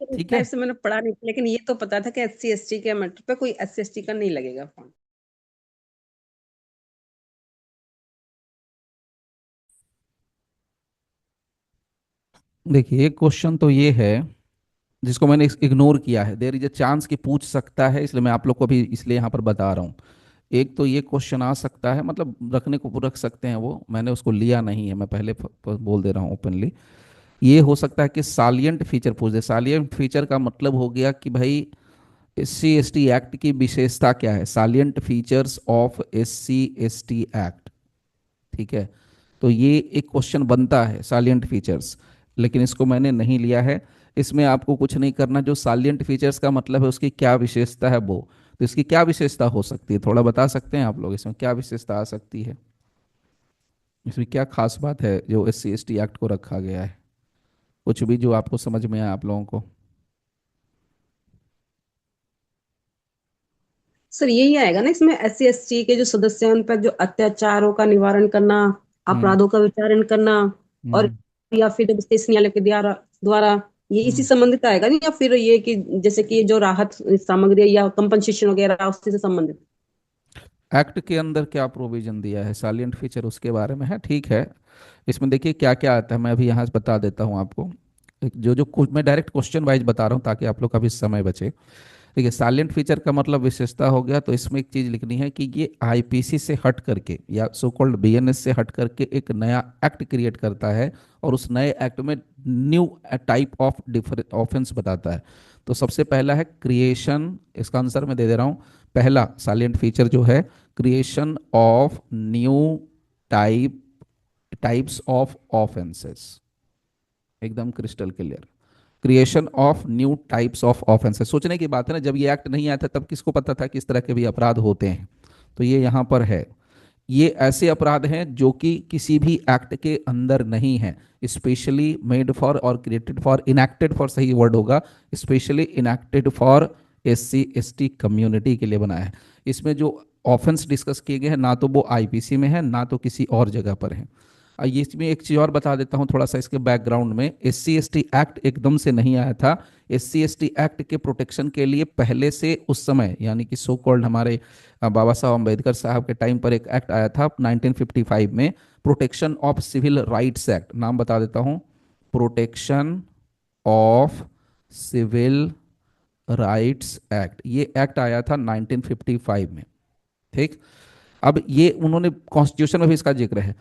ठीक है। टाइप से मैंने पढ़ा नहीं, लेकिन ये तो पता था कि SC ST के मैटर पे कोई SC ST का नहीं लगेगा फॉर्म। देखिए एक क्वेश्चन तो ये है जिसको मैंने इग्नोर किया है, देयर इज अ चांस कि पूछ सकता है, इसलिए मैं आप लोग को भी इसलिए यहाँ पर बता रहा हूँ। एक तो ये क्वेश्चन आ सकता है, मतलब रखने को रख सकते हैं, वो मैंने उसको लिया नहीं है, मैं पहले बोल दे रहा हूँ ओपनली। ये हो सकता है कि सालिएंट फीचर पूछ दे। सालिएंट फीचर का मतलब हो गया कि भाई SC ST एक्ट की विशेषता क्या है, salient features of SC ST act. ठीक है, तो ये एक क्वेश्चन बनता है सालिएंट फीचर्स, लेकिन इसको मैंने नहीं लिया है। इसमें आपको कुछ नहीं करना, जो सालिएंट फीचर्स का मतलब है उसकी क्या विशेषता है वो। तो इसकी क्या विशेषता हो सकती है, थोड़ा बता सकते हैं आप लोग, इसमें क्या विशेषता आ सकती है, इसमें क्या खास बात है जो SC ST एक्ट को रखा गया है, कुछ भी जो आपको समझ में आए आप लोगों को। सर यही आएगा ना इसमें, SC ST के जो सदस्य हैं उन पर जो अत्याचारों का निवारण करना, हम्म। अपराधों का विचारण करना, और हम्म। या फिर जब स्टेट न्यायालय के द्वारा द्वारा ये इसी हम्म। संबंधित आएगा नहीं, या फिर ये कि जैसे कि जो राहत सामग्री या कंपनसेशन वगैरह उससे संबंधित। एक्ट के अंदर क्या प्रोविजन दिया है, सालिएंट फीचर उसके बारे में है, ठीक है। इसमें देखिए क्या क्या आता है, मैं अभी यहाँ से बता देता हूँ आपको। जो जो मैं डायरेक्ट क्वेश्चन वाइज बता रहा हूँ ताकि आप लोग का भी समय बचे। देखिए साइलेंट फीचर का मतलब विशेषता हो गया, तो इसमें एक चीज लिखनी है कि ये IPC से हट करके या सो कॉल्ड BNS से हट करके एक नया एक्ट क्रिएट करता है, और उस नए एक्ट में new type of different offence बताता है। तो सबसे पहला है क्रिएशन, इसका आंसर मैं दे दे रहा हूँ। पहला साइलेंट फीचर जो है, creation of new type types of offences, एकदम crystal clear. Creation of new types of offences, सोचने की बात है ना, जब ये एक्ट नहीं आया था तब किसको पता था कि इस तरह के भी अपराध होते हैं। तो ये यहाँ पर है, ये ऐसे अपराध हैं जो कि किसी भी एक्ट के अंदर नहीं है, स्पेशली मेड फॉर और क्रिएटेड फॉर, इनएक्टेड फॉर सही वर्ड होगा, specially enacted for SC ST community के लिए बनाया है। इसमें जो ऑफेंस डिस्कस किए गए हैं ना तो वो IPC में है ना तो किसी और जगह पर है। ये इसमें एक चीज़ और बता देता हूँ थोड़ा सा इसके बैकग्राउंड में, SC ST एक्ट एकदम से नहीं आया था। SC ST एक्ट के प्रोटेक्शन के लिए पहले से उस समय, यानी कि सो कॉल्ड हमारे बाबा साहब अम्बेडकर साहब के टाइम पर एक एक्ट आया था 1955 में, protection of civil rights act, नाम बता देता हूँ, protection of civil rights act. ये एक्ट आया था 1955 में। ठीक। अब ये उन्होंने कॉन्स्टिट्यूशन में भी इसका जिक्र है,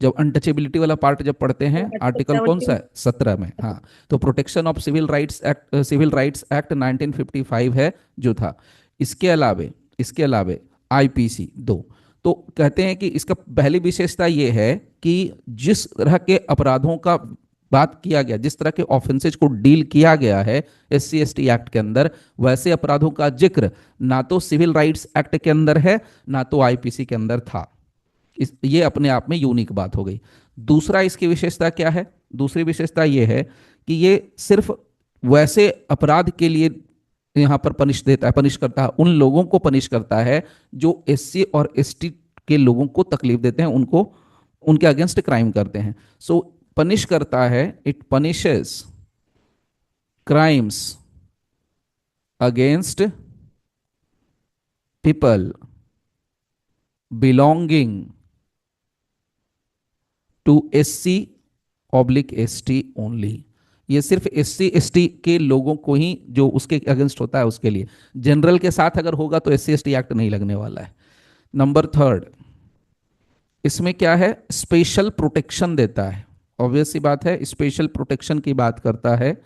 जब अनटचेबिलिटी वाला पार्ट जब पढ़ते हैं, आर्टिकल आर्टिकल कौन सा 17। है, 17 में, हाँ। तो protection of civil rights act 1955 है जो था। इसके अलावे, IPC 2। तो कहते हैं कि इसका पहली विशेषता ये है कि जिस तरह के अपराधों का बात किया गया, जिस तरह के ऑफेंसेज को डील किया गया है SC ST एक्ट के अंदर, वैसे अपराधों का जिक्र ना तो सिविल राइट्स एक्ट के अंदर है ना तो IPC के अंदर था। ये अपने आप में यूनिक बात हो गई। दूसरा इसकी विशेषता क्या है, दूसरी विशेषता ये है कि ये सिर्फ वैसे अपराध के लिए यहाँ पर पनिश देता है, पनिश करता है, उन लोगों को पनिश करता है जो SC और ST के लोगों को तकलीफ देते हैं, उनको उनके अगेंस्ट क्राइम करते हैं। सो पनिश करता है, it punishes crimes against people belonging to SC/ST only. ये सिर्फ SC/ST के लोगों को ही, जो उसके अगेंस्ट होता है उसके लिए, जनरल के साथ अगर होगा तो SC/ST एक्ट नहीं लगने वाला है। नंबर थर्ड, इसमें क्या है, स्पेशल प्रोटेक्शन देता है, ऑब्वियस सी बात है, स्पेशल प्रोटेक्शन की बात करता है,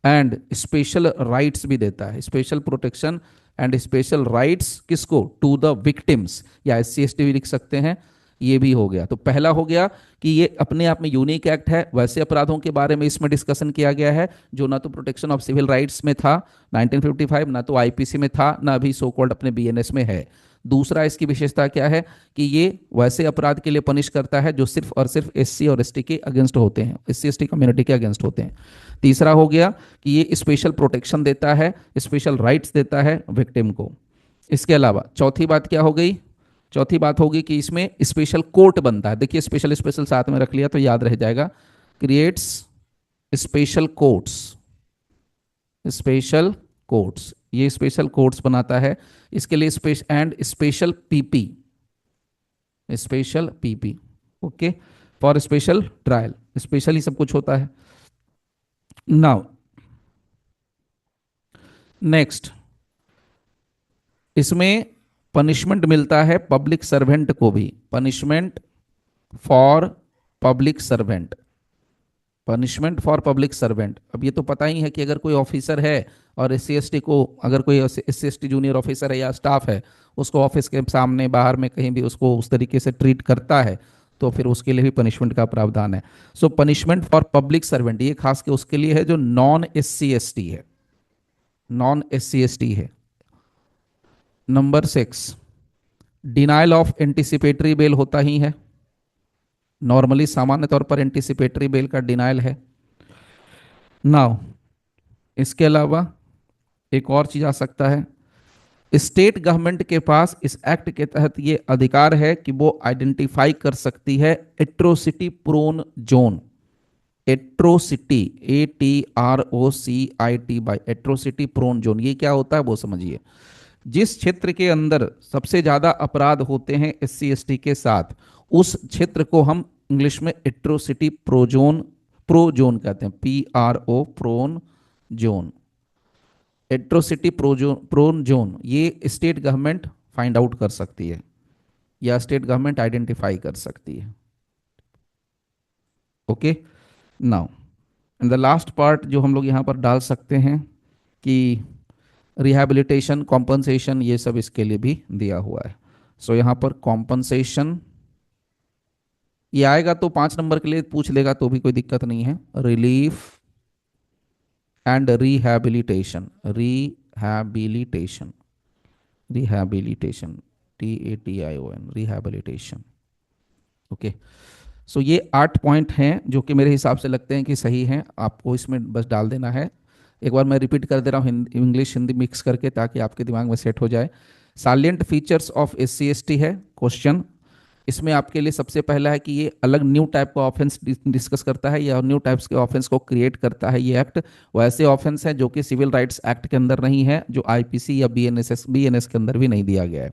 एंड स्पेशल राइट्स भी देता है, special protection and special rights किसको, टू द विक्टिम्स, या SC/ST भी लिख सकते हैं। ये भी हो गया, तो पहला हो गया कि ये अपने आप में यूनिक एक्ट है, वैसे अपराधों के बारे में इसमें डिस्कशन किया गया है जो ना तो प्रोटेक्शन ऑफ सिविल राइट्स में था 1955, ना तो IPC में था, ना अभी सो कॉल्ड अपने BNS में है। दूसरा इसकी विशेषता क्या है कि ये वैसे अपराध के लिए पनिश करता है जो सिर्फ और सिर्फ SC और ST के अगेंस्ट होते हैं, SC/ST कम्युनिटी के अगेंस्ट होते हैं। तीसरा हो गया कि ये स्पेशल प्रोटेक्शन देता है, स्पेशल राइट्स देता है विक्टिम को। इसके अलावा चौथी बात क्या हो गई, चौथी बात होगी कि इसमें स्पेशल कोर्ट बनता है, देखिए स्पेशल स्पेशल साथ में रख लिया तो याद रह जाएगा, creates special courts, special courts, ये स्पेशल कोर्ट्स बनाता है। इसके लिए special PP, special PP, okay, for special trial, special ही सब कुछ होता है। नाउ नेक्स्ट, इसमें पनिशमेंट मिलता है पब्लिक सर्वेंट को भी, punishment for public servant, punishment for public servant. अब ये तो पता ही है कि अगर कोई ऑफिसर है और एस सी एस टी को, अगर कोई S C S T junior officer है या स्टाफ है, उसको ऑफिस के सामने बाहर में कहीं भी उसको उस तरीके से ट्रीट करता है, तो फिर उसके लिए भी पनिशमेंट का प्रावधान है। So punishment for public servant ये खास के उसके लिए है जो non S C S T है, non S C S T है। Number 6, denial of anticipatory bail होता ही है, नॉर्मली सामान्य तौर पर एंटिसिपेटरी बेल का डिनाइल है। नाउ इसके अलावा एक और चीज आ सकता है, स्टेट गवर्नमेंट के पास इस एक्ट के तहत ये अधिकार है कि वो आइडेंटिफाई कर सकती है atrocity prone zone, atrocity, ATROCITY, atrocity prone zone, ये क्या होता है वो समझिए। जिस क्षेत्र के अंदर सबसे ज्यादा अपराध होते हैं एस सी एस टी के साथ, उस क्षेत्र को हम इंग्लिश में एट्रोसिटी प्रोजोन, प्रोजोन कहते हैं, PRO, prone zone, atrocity prone zone, ये स्टेट गवर्नमेंट फाइंड आउट कर सकती है या स्टेट गवर्नमेंट आइडेंटिफाई कर सकती है। Okay, now in the last part जो हम लोग यहाँ पर डाल सकते हैं कि रिहैबिलिटेशन, कॉम्पनसेशन, ये सब इसके लिए भी दिया हुआ है। सो यहाँ पर कॉम्पनसेशन ये आएगा तो 5 नंबर के लिए पूछ लेगा तो भी कोई दिक्कत नहीं है। Relief and rehabilitation, rehabilitation, rehabilitation, TATION, rehabilitation. Okay, so ये 8 पॉइंट हैं जो कि मेरे हिसाब से लगते हैं कि सही हैं, आपको इसमें बस डाल देना है। एक बार मैं रिपीट कर दे रहा हूँ, इंग्लिश हिंदी मिक्स करके, ताकि आपके दिमाग में सेट हो जाए। Salient features of S C S T है क्वेश्चन। इसमें आपके लिए सबसे पहला है कि ये अलग न्यू टाइप का ऑफेंस डिस्कस करता है या न्यू टाइप्स के ऑफेंस को क्रिएट करता है। ये एक्ट वैसे ऑफेंस है जो कि सिविल राइट्स एक्ट के अंदर नहीं है, जो आईपीसी या बीएनएस के अंदर भी नहीं दिया गया है।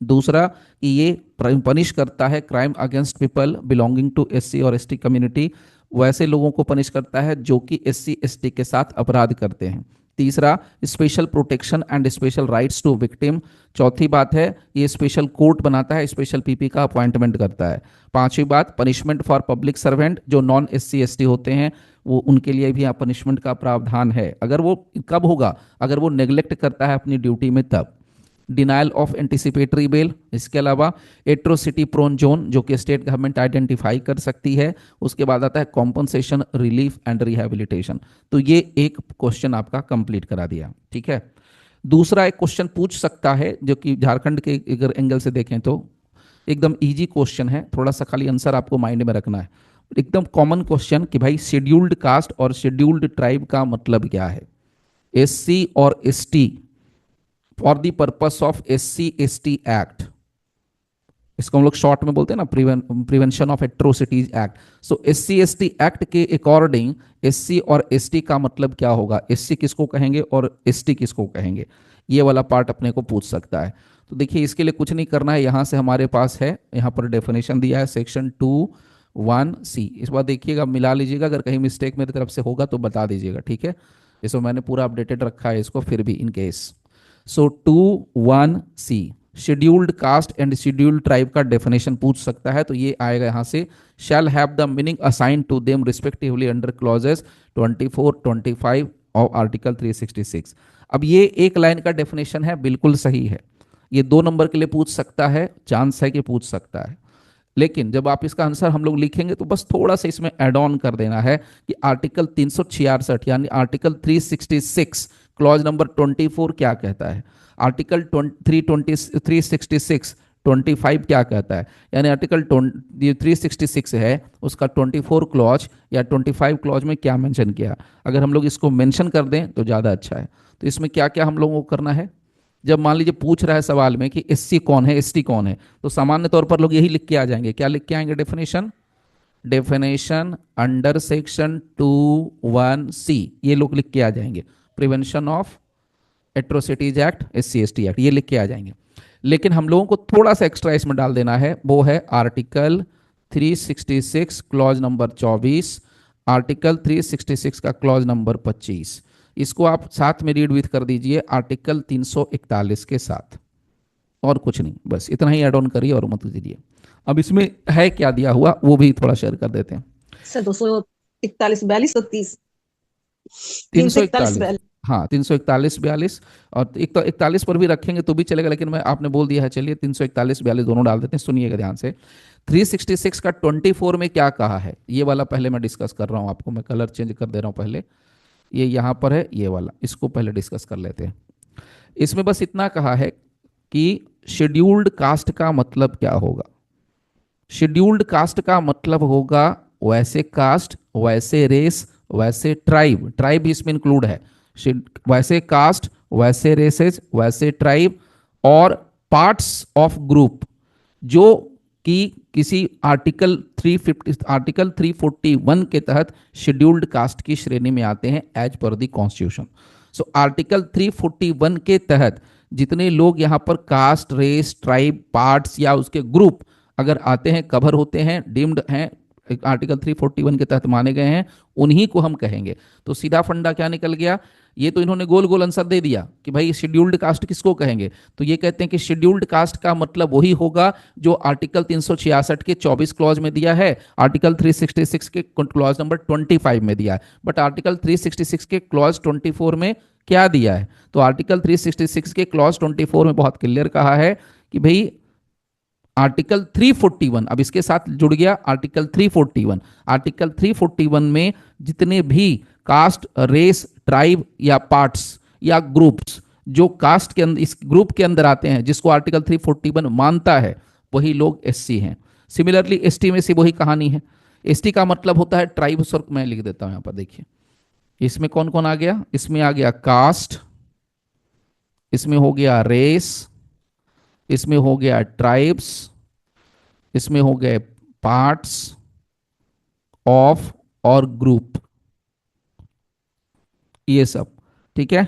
दूसरा कि ये पनिश करता है crime against people belonging to SC और एसटी कम्युनिटी, वैसे लोगों को पनिश करता है जो कि एससी एसटी के साथ अपराध करते हैं। तीसरा, special protection and special rights to victim. चौथी बात है ये स्पेशल कोर्ट बनाता है, स्पेशल पीपी का अपॉइंटमेंट करता है। पांचवी बात, पनिशमेंट फॉर पब्लिक सर्वेंट, जो नॉन एससी एसटी होते हैं वो उनके लिए भी यहाँ पनिशमेंट का प्रावधान है। अगर वो कब होगा, अगर वो नेग्लेक्ट करता है अपनी ड्यूटी में तब। डिनाइल ऑफ एंटिसिपेटरी बेल, इसके अलावा एट्रोसिटी प्रोन जोन जो कि स्टेट गवर्नमेंट आइडेंटिफाई कर सकती है। उसके बाद आता है कॉम्पनसेशन, रिलीफ एंड रिहैबिलिटेशन। तो ये एक क्वेश्चन आपका कंप्लीट करा दिया, ठीक है। दूसरा एक क्वेश्चन पूछ सकता है जो कि झारखंड के अगर एंगल से देखें तो एकदम इजी क्वेश्चन है, थोड़ा सा खाली आंसर आपको माइंड में रखना है। एकदम कॉमन क्वेश्चन कि भाई शेड्यूल्ड कास्ट और शेड्यूल्ड ट्राइब का मतलब क्या है। एससी और ST for the purpose of SC ST act, इसको हम लोग शॉर्ट में बोलते हैं ना, prevention of atrocities act. So SC ST act के अकॉर्डिंग SC और ST का मतलब क्या होगा, SC किसको कहेंगे और ST किसको कहेंगे, ये वाला पार्ट अपने को पूछ सकता है। तो देखिए इसके लिए कुछ नहीं करना है, यहाँ से हमारे पास है, यहाँ पर डेफिनेशन दिया है सेक्शन 2(1)C। इस बार देखिएगा, मिला लीजिएगा, अगर कहीं मिस्टेक मेरी तरफ से होगा तो बता दीजिएगा, ठीक है। इसको मैंने पूरा अपडेटेड रखा है इसको, फिर भी in case. So 2(1)C scheduled caste and scheduled tribe का डेफिनेशन पूछ सकता है, तो ये आएगा यहाँ से, shall have the meaning assign to them respectively under clauses 24, 25 of article 366। अब ये एक लाइन का डेफिनेशन है, बिल्कुल सही है, ये 2 नंबर के लिए पूछ सकता है, चांस है कि पूछ सकता है। लेकिन जब आप इसका आंसर हम लोग लिखेंगे तो बस थोड़ा सा इसमें एड ऑन कर देना है कि आर्टिकल 366 यानी आर्टिकल 366 क्लॉज नंबर 24 क्या कहता है, आर्टिकल 366 25 क्या कहता है, यानी आर्टिकल 366 है उसका 24 क्लॉज या 25 क्लॉज में क्या मेंशन किया, अगर हम लोग इसको मेंशन कर दें तो ज़्यादा अच्छा है। तो इसमें क्या क्या हम लोगों को करना है, जब मान लीजिए पूछ रहा है सवाल में कि एससी कौन है एसटी कौन है, तो सामान्य तौर पर लोग यही लिख के आ जाएंगे, क्या लिख के आएंगे, definition, definition under section 2(1)C, ये लोग लिख के आ जाएंगे। Prevention of atrocities act, SC/ST act, ये लिख के आ जाएंगे। लेकिन हम लोगों को थोड़ा सा एक्स्ट्रा इसमें डाल देना है, वो है आर्टिकल 366 क्लॉज नंबर 24, आर्टिकल 366 का क्लॉज नंबर 25। इसको आप साथ में रीड विथ कर दीजिए आर्टिकल 341 के साथ, और कुछ नहीं, बस इतना ही एड ऑन करिए और मत दीजिए। अब इसमें है क्या दिया हुआ वो भी थोड़ा शेयर कर देते हैं। सर 241 42 तो 30 341 341, 42। हाँ 341 42, और एक तो 41 पर भी रखेंगे तो भी चलेगा, लेकिन मैं आपने बोल दिया है, चलिए 341 42 दोनों डाल देते हैं। सुनिएगा ध्यान से, 366 का 24 में क्या कहा है, ये वाला पहले मैं डिस्कस कर रहा हूँ आपको, मैं कलर चेंज कर दे रहा हूँ पहले, ये यहाँ पर है ये वाला, इसको पहले डिस्कस कर लेते हैं। इसमें बस इतना कहा है कि शेड्यूल्ड कास्ट का मतलब क्या होगा। शेड्यूल्ड कास्ट का मतलब होगा वैसे कास्ट, वैसे रेस, वैसे ट्राइब, ट्राइब इसमें इंक्लूड है, वैसे कास्ट, वैसे रेसेस, वैसे ट्राइब और पार्ट्स ऑफ ग्रुप जो कि किसी आर्टिकल 341 के तहत शेड्यूल्ड कास्ट की श्रेणी में आते हैं as per the constitution. So article 341 के तहत जितने लोग यहाँ पर कास्ट, रेस, ट्राइब, पार्ट्स या उसके ग्रुप अगर आते हैं, कवर होते हैं, डीम्ड हैं, आर्टिकल 341 के तहत माने गए हैं, उन्हीं को हम कहेंगे। तो सीधा फंडा क्या निकल गया, ये तो इन्होंने गोल गोल आंसर दे दिया कि भाई शेड्यूल्ड कास्ट किसको कहेंगे, तो ये कहते हैं कि शेड्यूल्ड कास्ट का मतलब वही होगा जो आर्टिकल 366 के 24 क्लॉज में दिया है, आर्टिकल 366 के क्लॉज नंबर 25 में दिया है। बट आर्टिकल 366 के क्लॉज 24 में क्या दिया है, तो आर्टिकल 366 के क्लॉज 24 में बहुत क्लियर कहा है कि भाई आर्टिकल 341, अब इसके साथ जुड़ गया आर्टिकल 341, आर्टिकल 341 में जितने भी कास्ट, रेस, ट्राइब या पार्ट्स या ग्रुप्स जो कास्ट के अंदर, इस ग्रुप के अंदर आते हैं जिसको आर्टिकल 341 मानता है, वही लोग SC हैं। सिमिलरली ST में से वही कहानी है, ST का मतलब होता है ट्राइब, और मैं लिख देता हूं यहां पर, देखिए इसमें कौन कौन आ गया, इसमें आ गया कास्ट, इसमें हो गया रेस, इसमें हो गया ट्राइब्स, इसमें हो गए पार्ट्स ऑफ और ग्रुप, ये सब ठीक है,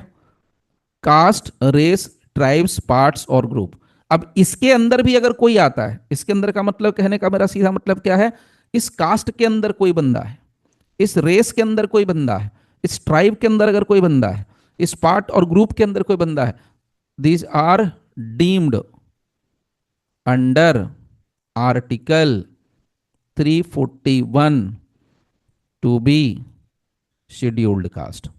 कास्ट, रेस, ट्राइब्स, पार्ट्स और ग्रुप। अब इसके अंदर भी अगर कोई आता है, इसके अंदर का मतलब, कहने का मेरा सीधा मतलब क्या है, इस कास्ट के अंदर कोई बंदा है, इस रेस के अंदर कोई बंदा है, इस ट्राइब के अंदर अगर कोई बंदा है, इस पार्ट और ग्रुप के अंदर कोई बंदा है, these are deemed under article 341 to be scheduled caste.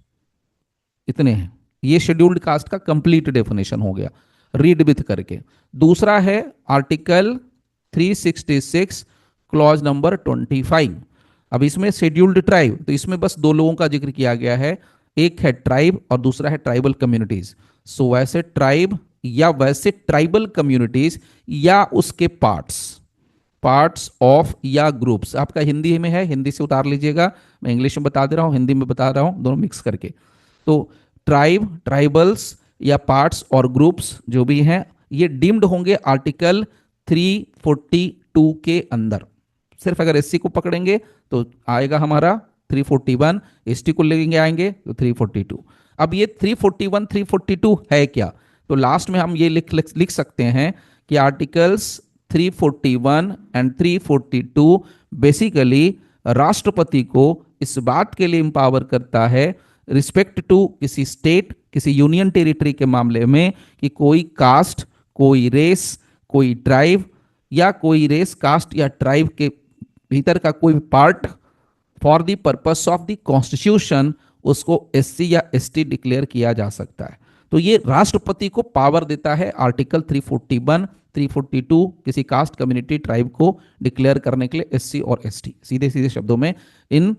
इतने हैं, ये शेड्यूल्ड कास्ट का कंप्लीट डेफिनेशन हो गया रीड विथ करके। दूसरा है आर्टिकल 366 क्लॉज नंबर 25। अब इसमें शेड्यूल्ड ट्राइब, तो इसमें बस दो लोगों का जिक्र किया गया है, एक है ट्राइब और दूसरा है ट्राइबल कम्युनिटीज। सो वैसे ट्राइब या वैसे ट्राइबल कम्युनिटीज या उसके पार्ट्स, पार्ट्स ऑफ या ग्रुप्स, आपका हिंदी में है, हिंदी से उतार लीजिएगा, मैं इंग्लिश में बता दे रहा हूँ, हिंदी में बता रहा हूँ, दोनों मिक्स करके। तो ट्राइब, ट्राइबल्स या पार्ट्स और ग्रुप्स जो भी हैं, ये डीम्ड होंगे आर्टिकल 342 के अंदर। सिर्फ अगर SC को पकड़ेंगे तो आएगा हमारा 341, ST को लेंगे आएंगे तो 342। अब ये 341 342 है क्या, तो लास्ट में हम ये लिख सकते हैं कि आर्टिकल्स 341 एंड 342 बेसिकली राष्ट्रपति को इस बात के लिए इंपावर करता है रिस्पेक्ट टू किसी स्टेट, किसी यूनियन टेरिटरी के मामले में, कि कोई कास्ट, कोई रेस, कोई ट्राइब या कोई रेस, कास्ट या ट्राइब के भीतर का कोई part for the purpose of the constitution उसको SC या ST डिक्लेयर किया जा सकता है। तो ये राष्ट्रपति को पावर देता है आर्टिकल 341 342 किसी कास्ट, कम्युनिटी, ट्राइब को डिक्लेयर करने के लिए SC और ST, सीधे सीधे शब्दों में, इन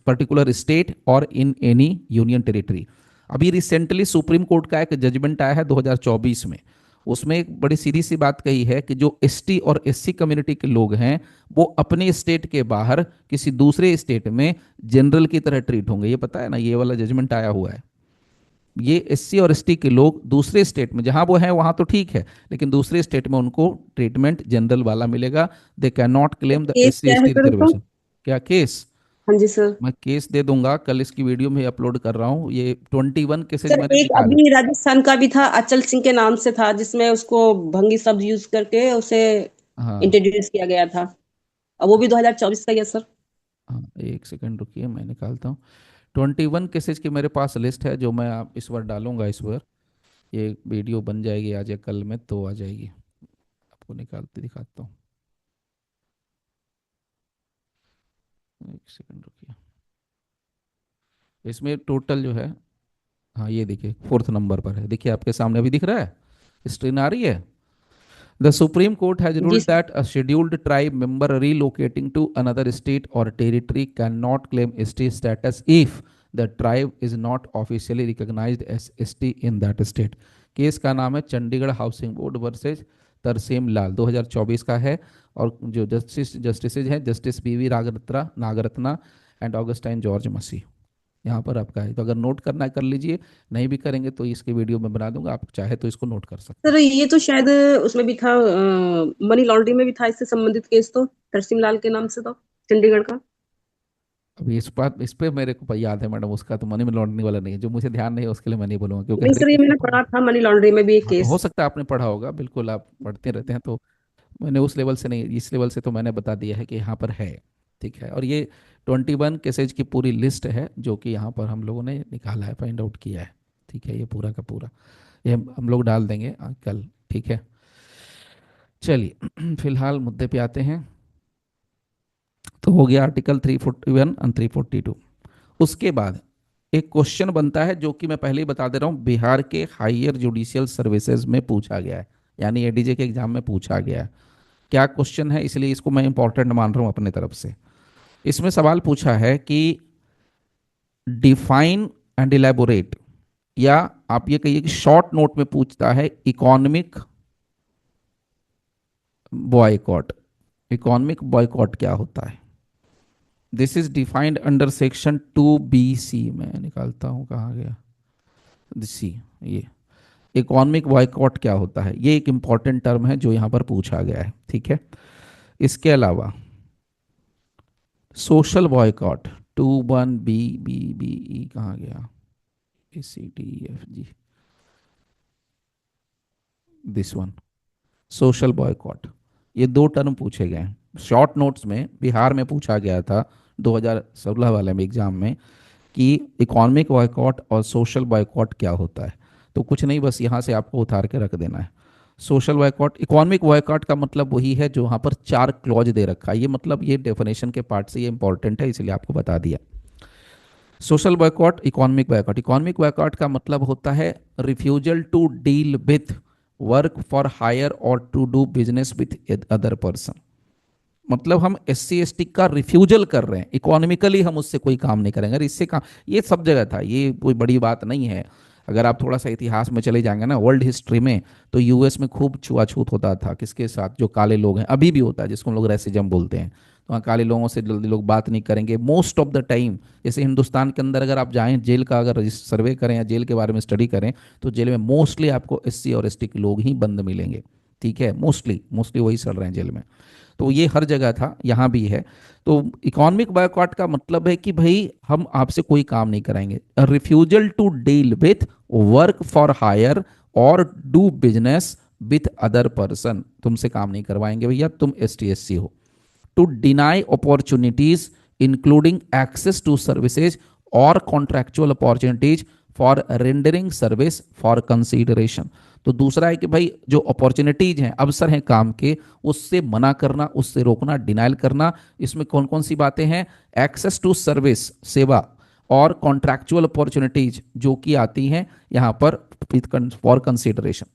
पर्टिकुलर स्टेट और इन एनी यूनियन टेरिटरी। अभी रिसेंटली सुप्रीम कोर्ट का एक जजमेंट आया है 2024 में, उसमें एक बड़ी सीधी सी बात कही है कि जो ST और SC कम्युनिटी के लोग हैं वो अपने स्टेट के बाहर किसी दूसरे स्टेट में जनरल की तरह ट्रीट होंगे। ये पता है ना, ये वाला जजमेंट आया हुआ है। ये SC और ST के लोग दूसरे स्टेट में जहां वो हैं वहां तो ठीक है, लेकिन दूसरे स्टेट में उनको ट्रीटमेंट जनरल वाला मिलेगा। They can not claim the case SC क्या है ST सर उसका? रिजर्वेशन। क्या केस? हाँ जी सर। मैं केस दे दूंगा, कल इसकी वीडियो में अपलोड कर रहा हूँ, ये 21 केसेज सर मैंने एक निकाले। अभी राजस्थान का भी था, अचल सिंह के नाम से था, जिसमें उसको भंगी शब्द यूज करके उसे हाँ इंट्रोड्यूस किया गया था। अब वो भी 2024 का ही है सर। हाँ, एक सेकंड रुकिए, मैं निकालता हूँ। 21 केसेज की मेरे पास लिस्ट है, जो मैं आप इस बार डालूंगा इस बार। ये वीडियो बन जाएगी आज या कल में तो आ जाएगी, आपको निकालते दिखाता हूँ। एक सेकंड रुकिए। इसमें टोटल जो है, हाँ ये देखिए फोर्थ नंबर पर है, देखिए आपके सामने अभी दिख रहा है, स्क्रीन आ रही है। The Supreme Court has जी ruled sir. that a scheduled tribe member relocating to another state or territory cannot claim ST status if the tribe is not officially recognized as ST in that state. Case का नाम है Chandigarh housing board versus Tarsem Lal, 2024 का है। और जो justices हैं, justice B V रागरत्रा Nagarathna and Augustine George Masih, यहाँ पर आपका है। तो अगर नोट करना है कर लीजिए, नहीं भी करेंगे तो इसके वीडियो में बना दूंगा, आप चाहे तो इसको नोट कर सकते सर हैं। ये तो शायद उसमें भी था, मनी लॉन्ड्रिंग में भी था इससे संबंधित केस तो, तरसीम लाल के नाम से, तो चंडीगढ़ का। अभी इस पे मेरे को याद है मैडम, उसका तो मनी लॉन्ड्रिंग वाला नहीं है, जो मुझे ध्यान नहीं है उसके लिए मैं नहीं बोलूंगा, क्योंकि नहीं हर एक सर, ये केस को मैंने पढ़ा। पढ़ा था, मनी लॉन्ड्रिंग में भी एक हाँ तो हो केस। सकता है आपने पढ़ा होगा, बिल्कुल आप पढ़ते रहते हैं तो। मैंने उस लेवल से नहीं, इस लेवल से तो मैंने बता दिया है कि यहाँ पर है। ठीक है, और ये 21 केसेज की पूरी लिस्ट है जो कि यहाँ पर हम लोगों ने निकाला है, फाइंड आउट किया है। ठीक है, ये पूरा का पूरा ये हम लोग डाल देंगे कल। ठीक है, चलिए फिलहाल मुद्दे पे आते हैं। तो हो गया आर्टिकल 341 और 342। उसके बाद एक क्वेश्चन बनता है जो कि मैं पहले ही बता दे रहा हूं, बिहार के हायर जुडिशियल सर्विसेज में पूछा गया है, यानी एडीजे के एग्जाम में पूछा गया है। क्या क्वेश्चन है, इसलिए इसको मैं इंपॉर्टेंट मान रहा हूं अपने तरफ से। इसमें सवाल पूछा है कि डिफाइन एंड इलेबोरेट, या आप ये कहिए कि शॉर्ट नोट में पूछता है इकोनॉमिक बॉयकॉट। इकोनॉमिक बॉयकॉट क्या होता है? This is defined under section 2BC, मैं निकालता हूं कहाँ गया, सी, ये इकोनॉमिक बॉयकॉट क्या होता है, ये एक इंपॉर्टेंट टर्म है जो यहाँ पर पूछा गया है। ठीक है, इसके अलावा सोशल बॉयकॉट, 21B, कहाँ गया, ACDEFG, this one, social boycott. ये दो टर्म पूछे गए हैं शॉर्ट नोट्स में, बिहार में पूछा गया था 2016 वाले में एग्जाम में, कि इकोनॉमिक बॉयकॉट और सोशल बॉयकॉट क्या होता है। तो कुछ नहीं, बस यहाँ से आपको उतार के रख देना है। सोशल बॉयकॉट, इकोनॉमिक बॉयकॉट का मतलब वही है जो वहाँ पर 4 क्लॉज दे रखा है, ये मतलब ये डेफिनेशन के पार्ट से ये इंपॉर्टेंट है, इसलिए आपको बता दिया। Social boycott, economic boycott. Economic boycott का मतलब होता है refusal to deal with work for hire और to do business with other person. मतलब हम SC ST का रिफ्यूजल कर रहे हैं, इकोनॉमिकली हम उससे कोई काम नहीं करेंगे, अरे इससे काम, ये सब जगह था, ये कोई बड़ी बात नहीं है। अगर आप थोड़ा सा इतिहास में चले जाएंगे ना, वर्ल्ड हिस्ट्री में, तो यूएस में खूब छुआछूत होता था किसके साथ, जो काले लोग हैं, अभी भी होता है, जिसको हम लोग रेसिज्म बोलते हैं। तो वहाँ काले लोगों से जल्दी लोग बात नहीं करेंगे मोस्ट ऑफ द टाइम। जैसे हिंदुस्तान के अंदर अगर आप जाएं, जेल का अगर सर्वे करें या जेल के बारे में स्टडी करें, तो जेल में मोस्टली आपको SC और ST के लोग ही बंद मिलेंगे। ठीक है, मोस्टली मोस्टली वही चल रहे हैं जेल में। तो ये हर जगह था, यहाँ भी है। तो इकोनॉमिक बायकॉट का मतलब है कि भाई हम आपसे कोई काम नहीं कराएंगे, refusal to deal with work for hire और do business with other person, तुमसे काम नहीं करवाएंगे भैया, तुम ST SC हो। To deny opportunities including access to services और contractual opportunities for rendering service for consideration. तो दूसरा है कि भाई जो अपॉर्चुनिटीज हैं, अवसर हैं काम के, उससे मना करना, उससे रोकना, डिनाइल करना। इसमें कौन कौन सी बातें हैं? एक्सेस टू सर्विस, सेवा, और कॉन्ट्रैक्चुअल अपॉर्चुनिटीज जो कि आती हैं यहाँ पर फॉर कंसिडरेशन।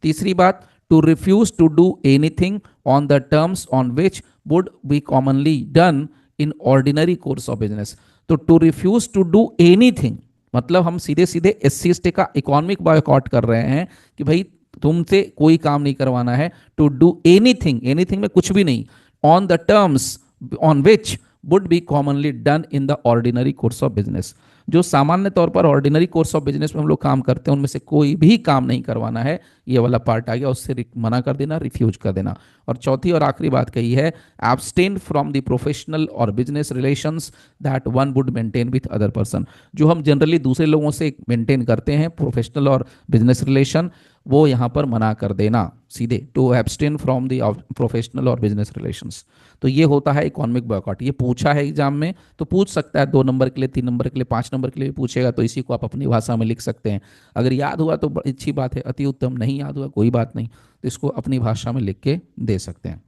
तीसरी बात, to refuse to do anything on the terms on which would be commonly done in ordinary course of business. तो to refuse to do anything मतलब हम सीधे सीधे SC ST का इकोनॉमिक बॉयकॉट कर रहे हैं कि भाई तुमसे कोई काम नहीं करवाना है। टू डू एनीथिंग, एनीथिंग में कुछ भी नहीं, on the terms on which would be commonly done in the ordinary course of business. जो सामान्य तौर पर ऑर्डिनरी कोर्स ऑफ बिजनेस में हम लोग काम करते हैं उनमें से कोई भी काम नहीं करवाना है। ये वाला पार्ट आ गया, उससे मना कर देना, रिफ्यूज कर देना। और चौथी और आखिरी बात कही है, एब्सटेन फ्रॉम द प्रोफेशनल और business relations that one would maintain with other person. जो हम जनरली दूसरे लोगों से मेंटेन करते हैं प्रोफेशनल और बिजनेस रिलेशन, वो यहाँ पर मना कर देना सीधे, to abstain from the professional और बिजनेस रिलेशंस। तो ये होता है इकोनॉमिक बॉयकॉट। ये पूछा है एग्जाम में तो पूछ सकता है, 2 नंबर के लिए, 3 नंबर के लिए, 5 नंबर के लिए पूछेगा, तो इसी को आप अपनी भाषा में लिख सकते हैं। अगर याद हुआ तो अच्छी बात है, अति उत्तम। नहीं याद हुआ कोई बात नहीं, तो इसको अपनी भाषा में लिख के दे सकते हैं।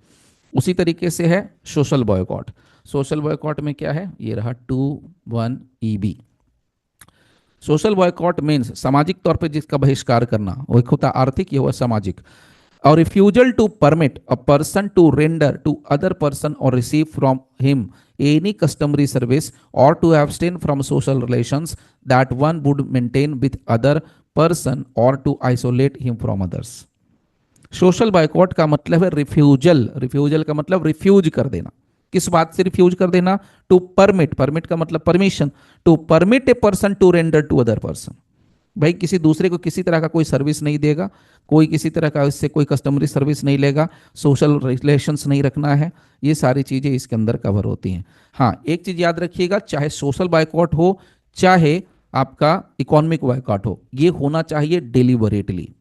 उसी तरीके से है सोशल बॉयकॉट। सोशल बॉयकॉट में क्या है, ये रहा 21EB। सोशल बॉयकॉट मीन्स सामाजिक तौर पे जिसका बहिष्कार करना, वो एक होता आर्थिक, ये हुआ सामाजिक। और refusal to permit a person to render to other person और receive from him any customary service और to abstain from social relations that one would maintain with other person और to isolate him from others. Social boycott का मतलब है refusal. Refusal का मतलब refuse कर देना। किस बात से रिफ्यूज कर देना, टू परमिट, परमिट का मतलब permission, to permit a person to render to other person. भाई किसी दूसरे को किसी तरह का कोई सर्विस नहीं देगा, कोई किसी तरह का इससे कोई कस्टमरी सर्विस नहीं लेगा, सोशल रिलेशंस नहीं रखना है, ये सारी चीजें इसके अंदर कवर होती हैं। हाँ, एक चीज याद रखिएगा, चाहे सोशल बाइकॉट हो चाहे आपका इकोनॉमिक बाइकॉट हो, ये होना चाहिए डिलीबरेटली।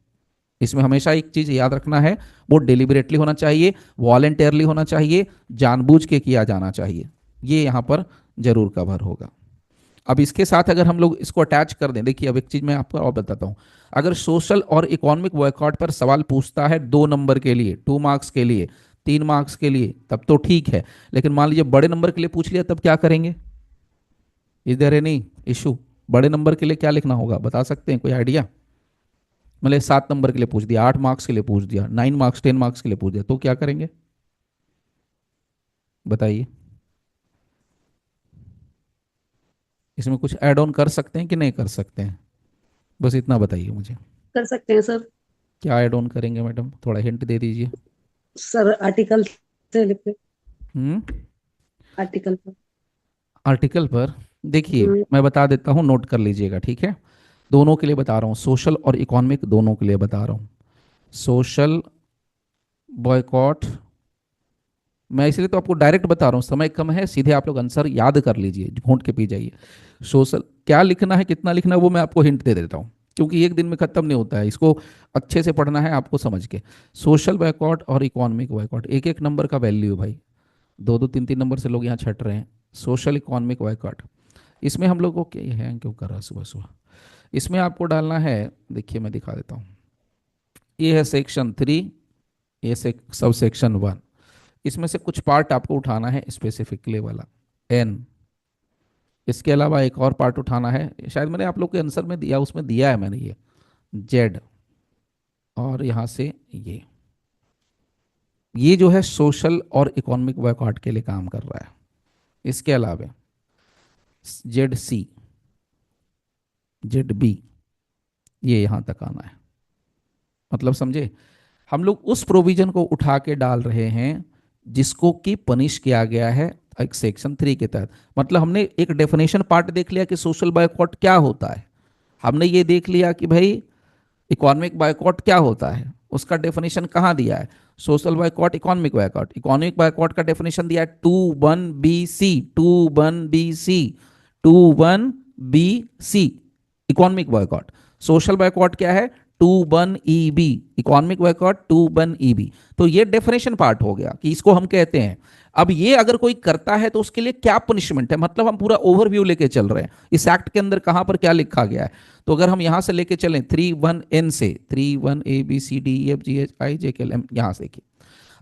इसमें हमेशा एक चीज याद रखना है, वो डिलिबरेटली होना चाहिए, वॉलेंटियरली होना चाहिए, जानबूझ के किया जाना चाहिए। ये यहां पर जरूर कवर होगा। अब इसके साथ अगर हम लोग इसको अटैच कर दें, देखिए अब एक चीज मैं आपको और बताता हूं। अगर सोशल और इकोनॉमिक बॉयकॉट पर सवाल पूछता है 2 नंबर के लिए, 2 मार्क्स के लिए, 3 मार्क्स के लिए, तब तो ठीक है। लेकिन मान लीजिए बड़े नंबर के लिए पूछ लिया, तब क्या करेंगे? Is there any issue? बड़े नंबर के लिए क्या लिखना होगा, बता सकते हैं, कोई आइडिया? मतलब 7 नंबर के लिए पूछ दिया, 8 मार्क्स के लिए पूछ दिया, 9 मार्क्स, 10 मार्क्स के लिए पूछ दिया, तो क्या करेंगे बताइए? इसमें कुछ ऐड ऑन कर सकते हैं कि नहीं कर सकते हैं? बस इतना बताइए मुझे। कर सकते हैं सर। क्या ऐड ऑन करेंगे मैडम, थोड़ा हिंट दे दीजिए। सर आर्टिकल से लिखते, हम्म। आर्टिकल पर। आर्टिकल पर? देखिए हम्म, मैं बता देता हूँ, नोट कर लीजिएगा, ठीक है? दोनों के लिए बता रहा हूँ, सोशल और इकोनॉमिक दोनों के लिए बता रहा हूँ। सोशल बॉयकॉट, मैं इसलिए तो आपको डायरेक्ट बता रहा हूँ, समय कम है, सीधे आप लोग आंसर याद कर लीजिए, घूंट के पी जाइए। सोशल क्या लिखना है, कितना लिखना है, वो मैं आपको हिंट दे देता हूँ, क्योंकि एक दिन में खत्म नहीं होता है, इसको अच्छे से पढ़ना है आपको समझ के। सोशल बॉयकॉट और इकोनॉमिक बॉयकॉट, एक एक नंबर का वैल्यू भाई, 2 2 3 3 नंबर से लोग यहाँ छट रहे हैं। सोशल इकोनॉमिक बॉयकॉट, इसमें हम लोग को क्या है, क्यों कर रहा है सुबह सुबह? इसमें आपको डालना है, देखिए मैं दिखा देता हूँ। ये है सेक्शन 3, ये सब सेक्शन 1। इसमें से कुछ पार्ट आपको उठाना है, स्पेसिफिकली वाला एन। इसके अलावा एक और पार्ट उठाना है, शायद मैंने आप लोग के आंसर में दिया, उसमें दिया है मैंने, ये जेड। और यहाँ से ये जो है सोशल और इकोनॉमिक बॉयकॉट के लिए काम कर रहा है। इसके अलावा ZC, ZB, ये यहाँ तक आना है। मतलब समझे, हम लोग उस प्रोविजन को उठा के डाल रहे हैं जिसको कि पनिश किया गया है एक सेक्शन 3 के तहत। मतलब हमने एक डेफिनेशन पार्ट देख लिया कि सोशल बायकॉट क्या होता है, हमने ये देख लिया कि भाई इकोनॉमिक बायकॉट क्या होता है, उसका डेफिनेशन कहाँ दिया है, social boycott, economic boycott. Economic boycott का डेफिनेशन दिया है 21BC, 21BC, 21BC, economic boycott. Social boycott क्या है, 21EB, इकोनॉमिक बायकॉट 21EB। तो ये डेफिनेशन पार्ट हो गया कि इसको हम कहते हैं। अब ये अगर कोई करता है तो उसके लिए क्या पनिशमेंट है, मतलब हम पूरा ओवरव्यू लेके चल रहे हैं इस एक्ट के अंदर कहां पर क्या लिखा गया है। तो अगर हम यहां से लेके चलें 31N से, 31ABCDEFGHIJKLM, यहां से देखिए,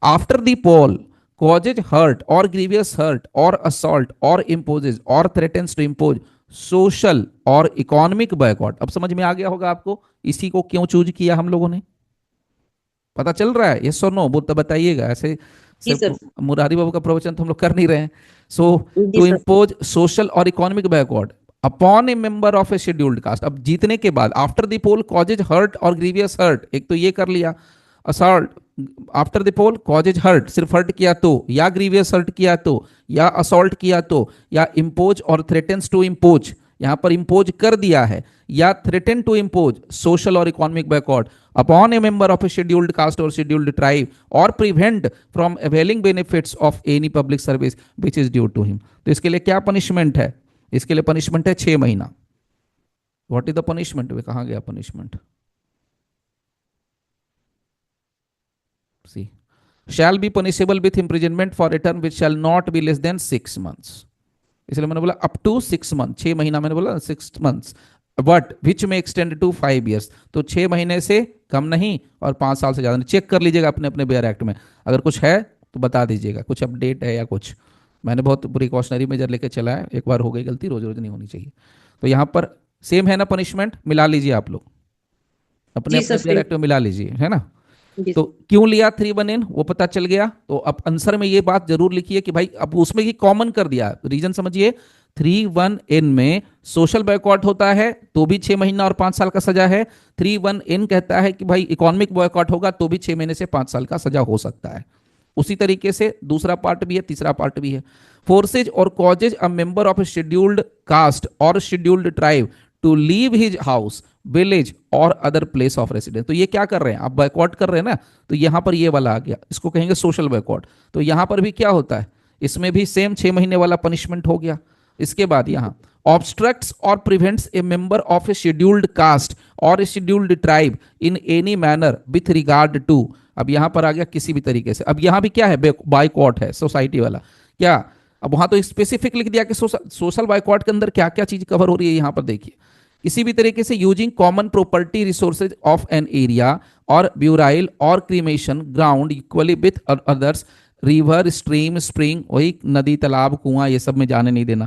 after the poll causes hurt or grievous hurt or assault or imposes or threatens to impose social और इकोनॉमिक बायकॉट। अब समझ में आ गया होगा आपको इसी को क्यों चूज किया हम लोगों ने, पता चल रहा है? यस और नो तो बताइएगा, ऐसे जी सिर्फ सर। मुरारी बाबू का प्रवचन तो हम लोग कर नहीं रहे हैं। सो जी टू सर। इम्पोज सोशल और economic backward upon a member of a scheduled caste. अब जीतने के बाद after the poll causes hurt और ग्रीवियस हर्ट, एक तो ये कर लिया, assault after the poll causes hurt, सिर्फ हर्ट किया तो, या ग्रीवियस हर्ट किया तो, या असॉल्ट किया तो, या इम्पोज और थ्रेटेंस टू इम्पोज, यहां पर इम्पोज कर दिया है या थ्रेटन टू इम्पोज सोशल और economic backward upon a member of a scheduled caste और शेड्यूल्ड ट्राइब और prevent from availing benefits of any public service which is due to him. तो इसके लिए क्या पनिशमेंट है? इसके लिए पनिशमेंट है 6 महीना। What is the punishment? वे कहां गया punishment? She shall be punishable with imprisonment for a term which shall not be less than 6 months। इसलिए मैंने बोला अप टू 6 month, 6 महीना मैंने बोला 6 months, बट विच में एक्सटेंड टू 5 years। तो 6 महीने से कम नहीं और 5 साल से ज्यादा नहीं। चेक कर लीजिएगा अपने अपने बेयर एक्ट में, अगर कुछ है तो बता दीजिएगा, कुछ अपडेट है या कुछ। मैंने बहुत प्रिकॉशनरी मेजर लेके चला है, एक बार हो गई गलती, रोज रोज नहीं होनी चाहिए। तो यहाँ पर सेम है ना पनिशमेंट? मिला लीजिए आप लोग, अपने जी अपने सर बेयर सेम। एक्ट में मिला लीजिए, है ना। जी तो क्यों लिया 3(1)(n वो पता चल गया। तो अब आंसर में ये बात जरूर लिखिए कि भाई अब उसमें ही कॉमन कर दिया, रीजन समझिए। 3(1)(n में सोशल बॉयकॉट होता है तो भी 6 महीना और 5 साल का सजा है। 3(1)(n कहता है कि भाई इकोनॉमिक बॉयकॉट होगा तो भी 6 महीने से 5 साल का सजा हो सकता है। उसी तरीके से दूसरा पार्ट भी है, तीसरा पार्ट भी है। फोर्सेज और causes a member of a scheduled caste और scheduled tribe to leave his house village और अदर प्लेस ऑफ रेसिडेंस। तो ये क्या कर रहे हैं? आप बॉयकॉट कर रहे हैं ना, तो यहां पर ये वाला आ गया, इसको कहेंगे सोशल बॉयकॉट। तो यहां पर भी क्या होता है? इसमें भी सेम 6 महीने वाला पनिशमेंट हो गया। इसके बाद यहां ऑब्स्ट्रक्ट्स और prevents a member of a scheduled caste और a scheduled tribe in any manner with regard to. अब यहां पर आ गया किसी भी तरीके से। अब यहां भी क्या है? बाइकॉट है, सोसाइटी वाला। क्या? अब वहां तो स्पेसिफिक लिख दिया कि सोशल बाइकॉट के अंदर क्या क्या चीज कवर हो रही है। यहां पर देखिए, किसी भी तरीके से using common property resources of an area और ब्यूराइल और cremation ground equally with others, river stream spring, वही नदी तालाब कुआं, ये सब में जाने नहीं देना।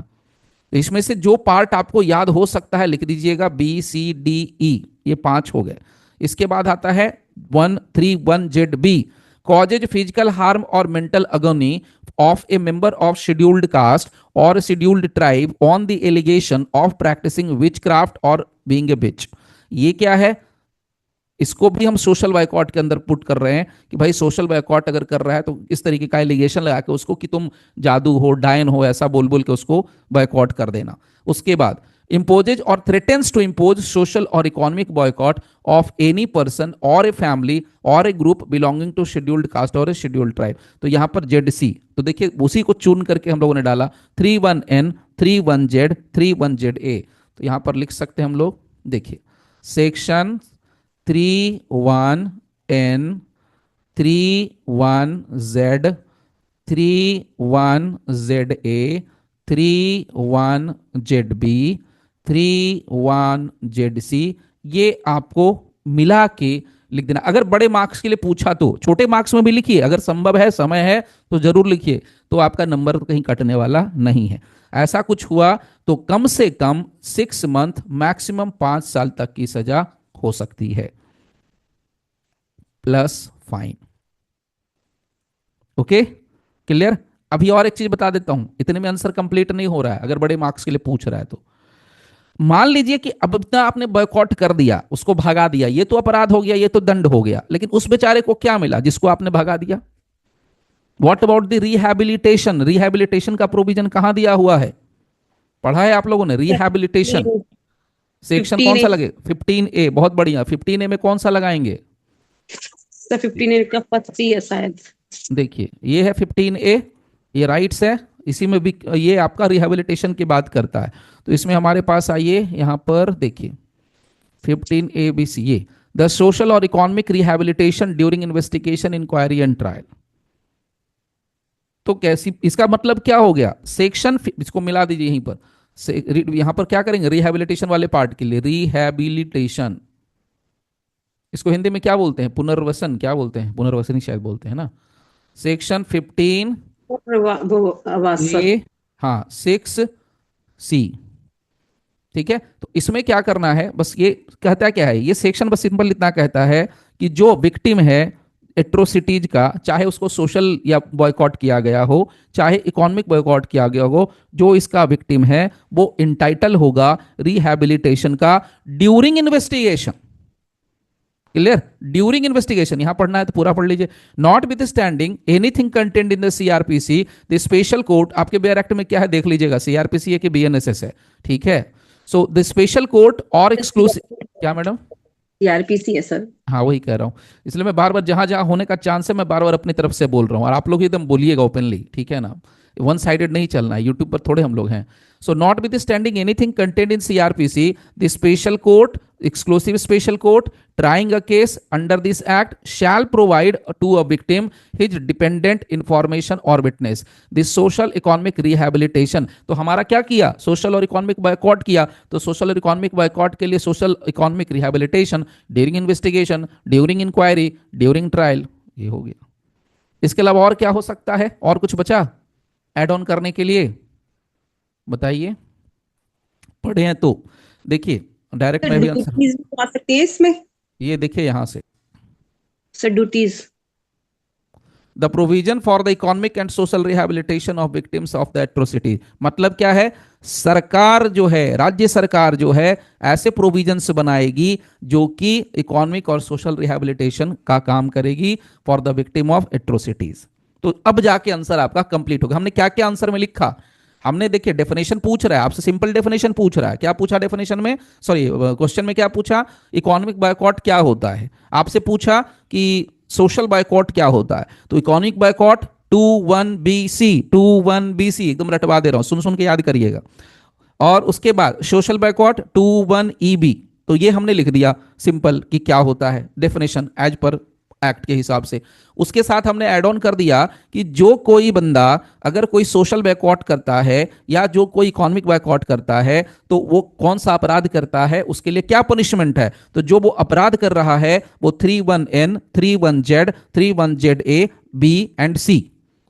तो इसमें से जो पार्ट आपको याद हो सकता है लिख दीजिएगा, B, C, D, E, ये 5 हो गए। इसके बाद आता है 131(z)(B), कॉजेज फिजिकल हार्म और mental अगोनी of a member of scheduled caste or scheduled tribe on the allegation of practicing witchcraft or being a witch। ये क्या है? इसको भी हम सोशल बाइकॉट के अंदर पुट कर रहे हैं कि भाई सोशल बाइकॉट अगर कर रहा है तो इस तरीके का एलिगेशन लगा के उसको कि तुम जादू हो, डायन हो, ऐसा बोल बोल के उसको बाइकॉट कर देना। उसके बाद imposes or threatens to impose social or economic boycott of any person or a family or a group belonging to scheduled caste or a scheduled tribe। तो यहां पर ZC, तो देखिए उसी को चुन करके हम लोगों ने डाला 3(1)(n), 3(1)(z), 3(1)(za। तो यहां पर लिख सकते हैं हम लोग, देखिए सेक्शन 3(1)(n), 3(1)(z), 3(1)(za), 3(1)(zb), 3(1)(zc, ये आपको मिला के लिख देना। अगर बड़े मार्क्स के लिए पूछा तो छोटे मार्क्स में भी लिखिए, अगर संभव है, समय है तो जरूर लिखिए, तो आपका नंबर कहीं कटने वाला नहीं है। ऐसा कुछ हुआ तो कम से कम 6 month, मैक्सिमम 5 साल तक की सजा हो सकती है, प्लस फाइन। Okay, clear. अभी और एक चीज बता देता हूं, इतने में आंसर कंप्लीट नहीं हो रहा है, अगर बड़े मार्क्स के लिए पूछ रहा है तो। मान लीजिए कि अब इतना आपने बॉयकॉट कर दिया, उसको भगा दिया, ये तो अपराध हो गया, ये तो दंड हो गया, लेकिन उस बेचारे को क्या मिला जिसको आपने भगा दिया? What about the rehabilitation? Rehabilitation का प्रोविजन कहां दिया हुआ है? पढ़ा है आप लोगों ने रिहैबिलिटेशन? सेक्शन कौन 15A। सा लगे? 15A, बहुत बढ़िया। 15A में कौन सा लगाएंगे? सर 15A का 50 है शायद। देखिए ये है 15A, ये राइट्स है, इसी में भी ये आपका रिहेबिलिटेशन की बात करता है। तो इसमें हमारे पास आइए, यहां पर देखिए 15ABC, ये द सोशल और economic rehabilitation during investigation, inquiry and trial. तो कैसी, इसका मतलब क्या हो गया? सेक्शन, इसको मिला दीजिए यहीं पर, यहां पर क्या करेंगे? रिहेबिलिटेशन वाले पार्ट के लिए रिहेबिलिटेशन, इसको हिंदी में क्या बोलते हैं? पुनर्वसन, क्या बोलते हैं? पुनर्वसन ही शायद बोलते हैं ना। सेक्शन 15 वो आवाज सर। ए, हाँ 6C, ठीक है। तो इसमें क्या करना है, बस ये कहता है क्या है ये सेक्शन, बस सिंपल इतना कहता है कि जो विक्टिम है एट्रोसिटीज का, चाहे उसको सोशल या बॉयकॉट किया गया हो, चाहे इकोनॉमिक बॉयकॉट किया गया हो, जो इसका विक्टिम है वो इंटाइटल होगा रिहैबिलिटेशन का during investigation. Clear? During investigation, यहां पढ़ना है तो पूरा पढ़ लीजिए। Not with standing anything content in the CrPC the special court, आपके बेयर एक्ट में क्या है देख लीजिएगा, सीआरपीसी है कि बीएनएसएस है, ठीक है। सो द स्पेशल कोर्ट और एक्सक्लूसिव, क्या मैडम? सीआरपीसी है सर। हाँ वही कह रहा हूँ। इसलिए मैं बार बार जहां जहां होने का चांस है मैं बार बार अपनी तरफ से बोल रहा हूँ, और आप लोग एकदम बोलिएगा ओपनली, ठीक है ना? वन साइडेड नहीं चलना है, यूट्यूब पर थोड़े हम लोग हैं। So not with standing anything content in CrPC, the special court, exclusive special court trying a case under this act shall provide to a victim his dependent information or witness the social economic rehabilitation। तो हमारा क्या किया, social और economic boycott किया, तो social और economic boycott के लिए social economic rehabilitation during investigation, during inquiry, during trial, ये हो गया। इसके अलावा और क्या हो सकता है, और कुछ बचा एड ऑन करने के लिए? बताइए, पढ़े हैं तो देखिए, डायरेक्ट सर मैं भी आंसर, ड्यूटीज भी आ सकती है इसमें? ये देखिए यहां से, sir duties. The provision for the economic and social rehabilitation of victims of the atrocity, मतलब क्या है, सरकार जो है, राज्य सरकार जो है, ऐसे प्रोविजंस बनाएगी जो कि इकोनॉमिक और सोशल रिहेबिलिटेशन का काम करेगी for the victim of atrocities. तो अब जाके आंसर आपका कंप्लीट होगा। हमने क्या क्या आंसर में लिखा, हमने देखिए डेफिनेशन पूछ रहा है आपसे, सिंपल डेफिनेशन पूछ रहा है, क्या पूछा डेफिनेशन में, सॉरी क्वेश्चन में क्या पूछा, इकोनॉमिक बायकॉट क्या होता है, आपसे पूछा कि सोशल बायकॉट क्या होता है, तो इकोनॉमिक बायकॉट 21BC, 21BC एकदम रटवा दे रहा हूं, सुन सुन के याद करिएगा। और उसके बाद सोशल बायकॉट 21EB, तो ये हमने लिख दिया सिंपल कि क्या होता है डेफिनेशन एज पर एक्ट के हिसाब से। उसके साथ हमने ऐड ऑन कर दिया कि जो कोई बंदा अगर कोई सोशल बैकआउट करता है या जो कोई इकोनॉमिक बैकआउट करता है तो वो कौन सा अपराध करता है, उसके लिए क्या पनिशमेंट है। तो जो वो अपराध कर रहा है वो 31N, 31Z, 31ZA, B and C,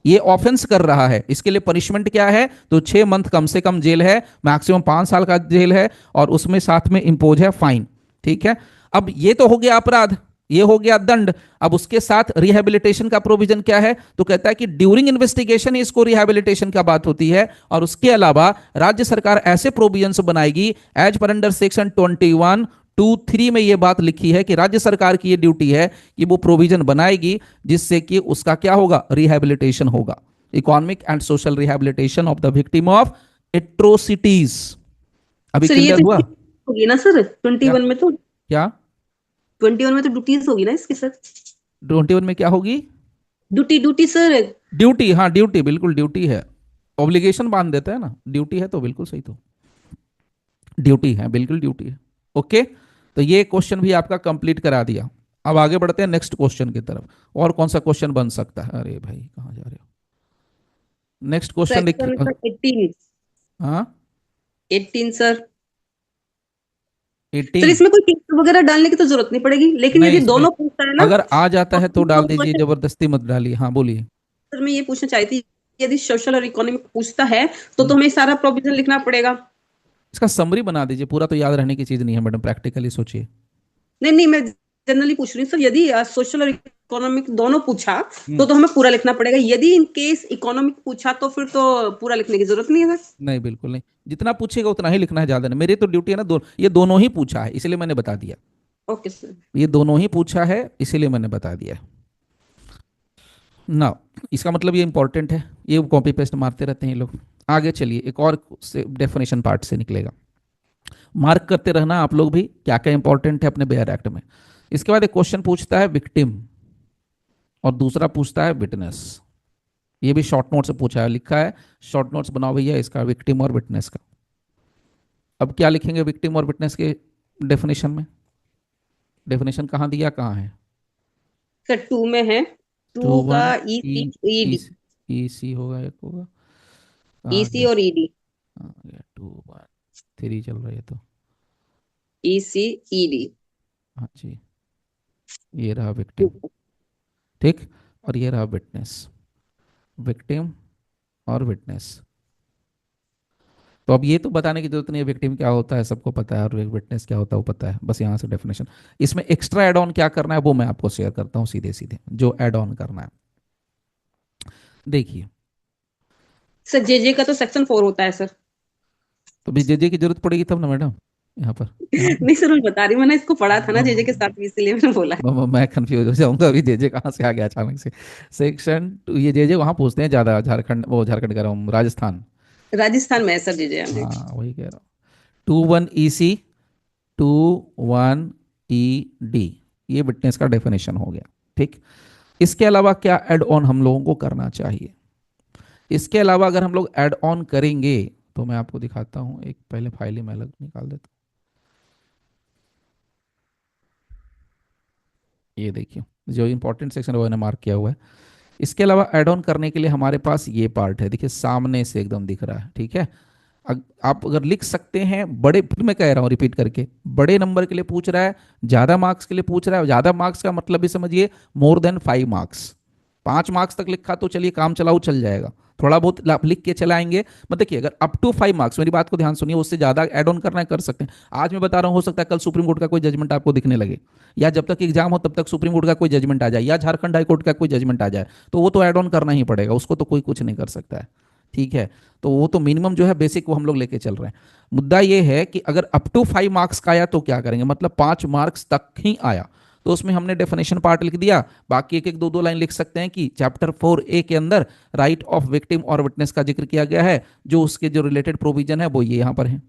ये ऑफेंस कर रहा है, इसके लिए पनिशमेंट क्या है, तो 6 मंथ कम से कम जेल है, मैक्सिमम 5 साल का जेल है, और उसमें साथ में इंपोज है फाइन। ठीक है, अब ये तो हो गया अपराध, ये हो गया दंड। अब उसके साथ रिहेबिलिटेशन का प्रोविजन क्या है, तो कहता है कि ड्यूरिंग इन्वेस्टिगेशन इसको रिहेबिलिटेशन का बात होती है, और उसके अलावा राज्य सरकार ऐसे प्रोविजंस बनाएगी एज पर अंडर सेक्शन 21(2)(3) में ये बात लिखी है कि राज्य सरकार की ये ड्यूटी है कि वो प्रोविजन बनाएगी जिससे कि उसका क्या होगा, रिहेबिलिटेशन होगा, economic and social rehabilitation of the victim of atrocities. अभी सर ये क्लियर तो हुआ? होगी ना सर, क्या 21 में तो, क्या 21 में तो ड्यूटीज होगी ना इसकी सर? 21 में क्या होगी? Duty duty sir. ड्यूटी, हाँ ड्यूटी, बिल्कुल ड्यूटी है, ऑब्लिगेशन बांध देता है ना, ड्यूटी है तो बिल्कुल सही, तो ड्यूटी है, बिल्कुल ड्यूटी है। ओके, तो ये क्वेश्चन भी आपका कंप्लीट करा दिया। अब आगे बढ़ते हैं नेक्स्ट क्वेश्चन की तरफ, और कौन सा क्वेश्चन बन सकता है, अरे भाई कहाँ जा रहे हो, नेक्स्ट क्वेश्चन सेक्शन देखिए। सर 18। हाँ 18 सर। सर 18, इसमें कोई टिक वगैरह डालने की तो जरूरत नहीं पड़ेगी, लेकिन नहीं यदि इसमें दोनों पूछता है ना अगर आ जाता है तो डाल दीजिए, तो जबरदस्ती मत डालिए, हाँ बोलिए। सर मैं ये पूछना चाहती थी, यदि सोशल और इकोनॉमिक पूछता है तो हम्म, हमें सारा प्रोविजन लिखना पड़ेगा? इसका समरी बना दीजिए, पूरा तो याद रहने की चीज नहीं है मैडम, प्रैक्टिकली सोचिए। नहीं नहीं, मैं जनरली पूछ रही हूँ सर, यदि सोशल और इकोनॉमिक दोनों पूछा हम्म, तो हमें पूरा लिखना पड़ेगा, यदि इन केस इकोनॉमिक पूछा तो फिर तो पूरा लिखने की जरूरत नहीं है सर? नहीं बिल्कुल नहीं, जितना पूछेगा उतना ही लिखना है, ज्यादा नहीं, मेरी तो ड्यूटी है ना, ये दोनों ही पूछा है इसलिए मैंने बता दिया, ओके सर। ये दोनों ही पूछा है इसीलिए मैंने बता दिया ना। इसका मतलब ये इंपॉर्टेंट है, ये कॉपी पेस्ट मारते रहते हैं ये लोग। आगे चलिए, एक और डेफिनेशन पार्ट से निकलेगा, मार्क करते रहना आप लोग भी क्या क्या इंपॉर्टेंट है अपने बेयर एक्ट में। इसके बाद एक क्वेश्चन पूछता है विक्टिम, और दूसरा पूछता है विटनेस। ये भी शॉर्ट नोट से पूछा है, लिखा है शॉर्ट नोट्स बनाओ भैया इसका, विक्टिम और विटनेस का। अब क्या लिखेंगे विक्टिम और विटनेस के डेफिनेशन में, डेफिनेशन कहाँ दिया, कहाँ है? सर 2 में है, टू 2 का वन ई ई सी ई ईडी। ई सी होगा, एक होगा, कहाँ ईसी गया, और ईडी। कहाँ गया, 2 1 3 चल रहा है तो, ईसी ईडी। हाँ जी, ये रहा विक्टिम, ठीक, और ये रहा विटनेस, विक्टिम और विटनेस। तो अब ये तो बताने की जरूरत नहीं है विक्टिम क्या होता है, सबको पता है, और विटनेस क्या होता है वो पता है, बस यहाँ से डेफिनेशन। इसमें एक्स्ट्रा एड ऑन क्या करना है वो मैं आपको शेयर करता हूँ सीधे सीधे, जो एड ऑन करना है देखिए। सर जेजे का तो सेक्शन 4 होता है सर। तो भी जेजे की जरूरत पड़ेगी तब ना मैडम, यहाँ पर, यहाँ पर नहीं सर, मैं बता रही हूँ, मैंने इसको पढ़ा था ना जेजे के साथ भी, इसलिए मैंने बोला है। मैं कंफ्यूज हो जाऊंगा, अभी जेजे कहाँ से आ गया अचानक से। सेक्शन 2, ये जेजे वहाँ पूछते हैं ज्यादा, झारखंड, वो झारखंड कह रहा हूँ, राजस्थान। राजस्थान में है सर जेजे, हाँ जी। हाँ वही कह रहा हूँ, 21 EC, 21 ED, ये विटनेस का डेफिनेशन हो गया। ठीक। इसके अलावा क्या ऐड ऑन हम लोगों को करना चाहिए? इसके अलावा अगर हम लोग ऐड ऑन करेंगे तो मैं आपको दिखाता हूं, एक पहले फाइल ही मैं अलग निकाल देता हूं। ये देखिए, जो इंपॉर्टेंट सेक्शन है वो मैंने मार्क किया हुआ है। इसके अलावा ऐड ऑन करने के लिए हमारे पास ये पार्ट है, देखिए सामने से एकदम दिख रहा है। ठीक है। आप अगर लिख सकते हैं बड़े, फिर मैं कह रहा हूँ रिपीट करके, बड़े नंबर के लिए पूछ रहा है, ज्यादा मार्क्स के लिए पूछ रहा है। ज्यादा मार्क्स का मतलब भी समझिए more than 5 मार्क्स। 5 मार्क्स तक लिखा तो चलिए काम चलाओ चल जाएगा, थोड़ा बहुत आप लिख के चलाएंगे। मतलब देखिए, अगर अप टू 5 मार्क्स, मेरी बात को ध्यान सुनिए, उससे ज्यादा ऐड ऑन करना है कर सकते हैं। आज मैं बता रहा हूं, हो सकता है कल सुप्रीम कोर्ट का कोई जजमेंट आपको दिखने लगे, या जब तक एग्जाम हो तब तक सुप्रीम कोर्ट का कोई जजमेंट आ जाए, या झारखंड हाई कोर्ट का कोई जजमेंट आ जाए, तो वो तो ऐड ऑन करना ही पड़ेगा, उसको तो कोई कुछ नहीं कर सकता है। ठीक है। तो वो तो मिनिमम जो है बेसिक वो हम लोग लेके चल रहे हैं। मुद्दा ये है कि अगर अप टू 5 मार्क्स का आया तो क्या करेंगे, मतलब 5 मार्क्स तक ही आया तो उसमें हमने डेफिनेशन पार्ट लिख दिया। बाकी एक एक दो दो लाइन लिख सकते हैं कि चैप्टर 4A के अंदर राइट ऑफ विक्टिम और विटनेस का जिक्र किया गया है, जो उसके जो रिलेटेड प्रोविजन है वो ये यहाँ पर है।